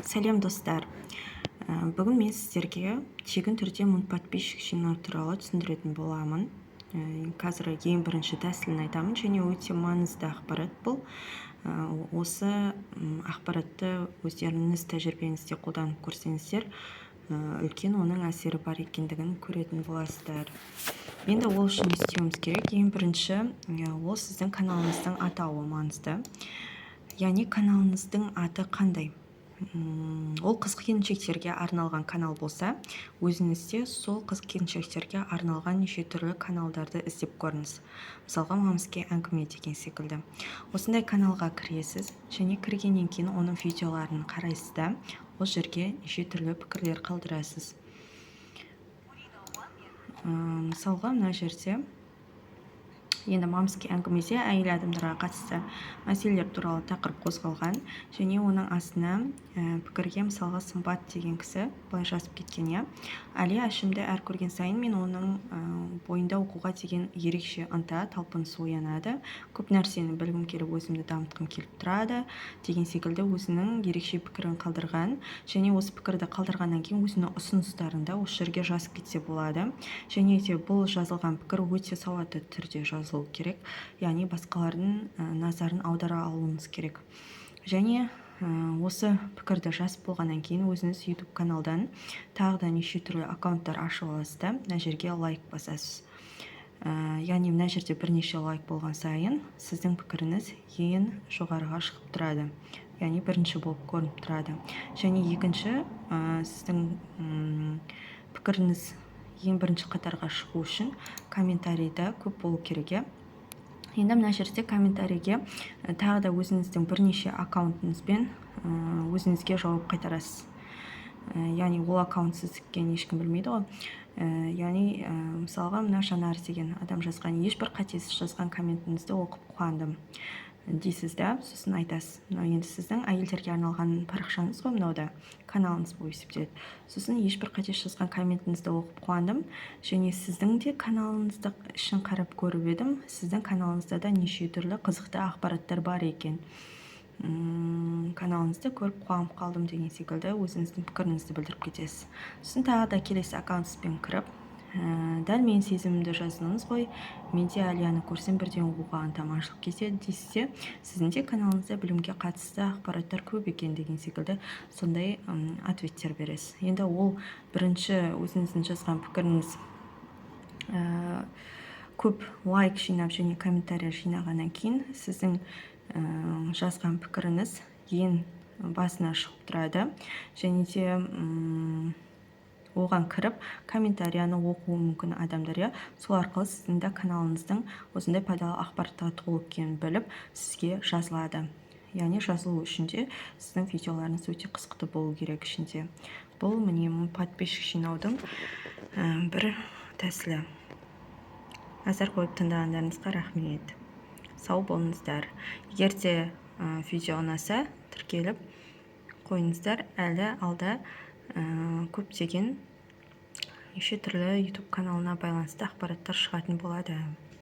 Сәлем достар. Бүгін мен сіздерге тегін түрде мың подписчик жинау туралы түсіндіретін боламын. Қазір ең бірінші тәсілін айтамын, және өте маңызды ақпарат бұл. Осы ақпаратты өздеріңіз тәжірибеңізде қолданып көрсеңіздер, үлкен оның әсері бар екендігін көретін боласыздар. Енді ол үшін не істеуіміз керек? Ең бірінші, ол сіздің каналыңыздың атауы маңызды. Яғни каналыңыздың аты қандай? Ол қыз-келіншектерге арналған канал болса, өзіңізде сол қыз-келіншектерге арналған неше түрлі каналдарды іздеп көріңіз. Мысалға, мамызге әңгіме деген секілді. Осындай каналға кіресіз, және кіргеннен кейін оның видеоларын қарайсыз да, ол жерге неше түрлі пікірлер қалдырасыз. Мысалға, мына жерде енді мамызге әңгімеде әйел адамдарға қатысты мәселелер туралы тақырып қозғалған, және оның астына пікірге мысалға Сымбат деген кісі былай жазып кеткен: Әли Әшімді әр көрген сайын мен оның бойында оқуға деген ерекше ынта, талпыныс оянады, көп нәрсені білгім келіп, өзімді дамытқым келіп тұрады деген секілді өзінің ерекше пікірін қалдырған. Және осы пікірді қалдырғаннан кейін өзінің ұсыныстарын да осы жерге жазып кетсе болады. Және де бұл жазылған пікір өте сауатты түрде жазылу керек, яғни басқалардың назарын аудара алуыңыз керек. Және осы пікірді жазып болғаннан кейін өзіңіз YouTube каналдан тағы да неше түрлі аккаунттар ашып аласыз да, мына жерге лайк басасыз. Яғни мына жерде бірнеше лайк болған сайын сіздің пікіріңіз ең жоғарыға шығып тұрады, яғни бірінші болып көрініп тұрады. Және екінші, сіздің пікіріңіз ең бірінші қатарға шығу үшін комментарийда көп болу керек. Енді мына жерде комментарийге тағы да өзіңіздің бірнеше аккаунтыңызбен өзіңізге жауап қайтарасыз. Яғни ол аккаунт сіздіккен ешкім білмейді ғой. Яғни мысалға, мына Жанар деген адам жазған: ешбір қатесіз жазған комментіңізді оқып қуандым дейсіз да, сосын айтасыз. Енді сіздің әйелдерге арналған парақшаңыз ғой, мынауда каналыңыз болып есептеледі. Сосын ешбір қатесіз жазған комментіңізді оқып қуандым, және сіздің де каналыңызды ішін қарап көріп едім, сіздің каналыңызда да неше түрлі қызықты ақпараттар бар екен. Каналыңызды көріп қуанып қалдым деген секілді өзіңіздің пікіріңізді білдіріп кетесіз. Сосын тағы да келесі аккаунтыңызбен кіріп, дәл мен сезімімді жаздыңыз ғой, менде Алияны көрсем бірден оқуға ынтамашылық кетеді дейсіз де, сіздің де каналыңызда білімге қатысты ақпараттар көп екен деген секілді сондай ответтер бересіз. Енді ол бірінші өзіңіздің жазған пікіріңіз көп лайк жинап және комментарий жинағаннан кейін сіздің жазған пікіріңіз ең басына шығып тұрады, және де оған кіріп комментарияны оқуы мүмкін адамдар, сол арқылы сіздің де каналыңыздың осындай пайдалы ақпараттарға толы екенін біліп сізге жазылады. Яғни жазылу үшін де сіздің видеоларыңыз өте қызықты болу керек ішінде. Бұл міне подписчик жинаудың бір тәсілі. Назар қойып тыңдағандарыңызға рахмет. Сау болыңыздар. Егер де видео ұнаса, тіркеліп қойыңыздар. Әлі алда көптеген неше түрлі YouTube каналына байланысты ақпараттар шығатын болады.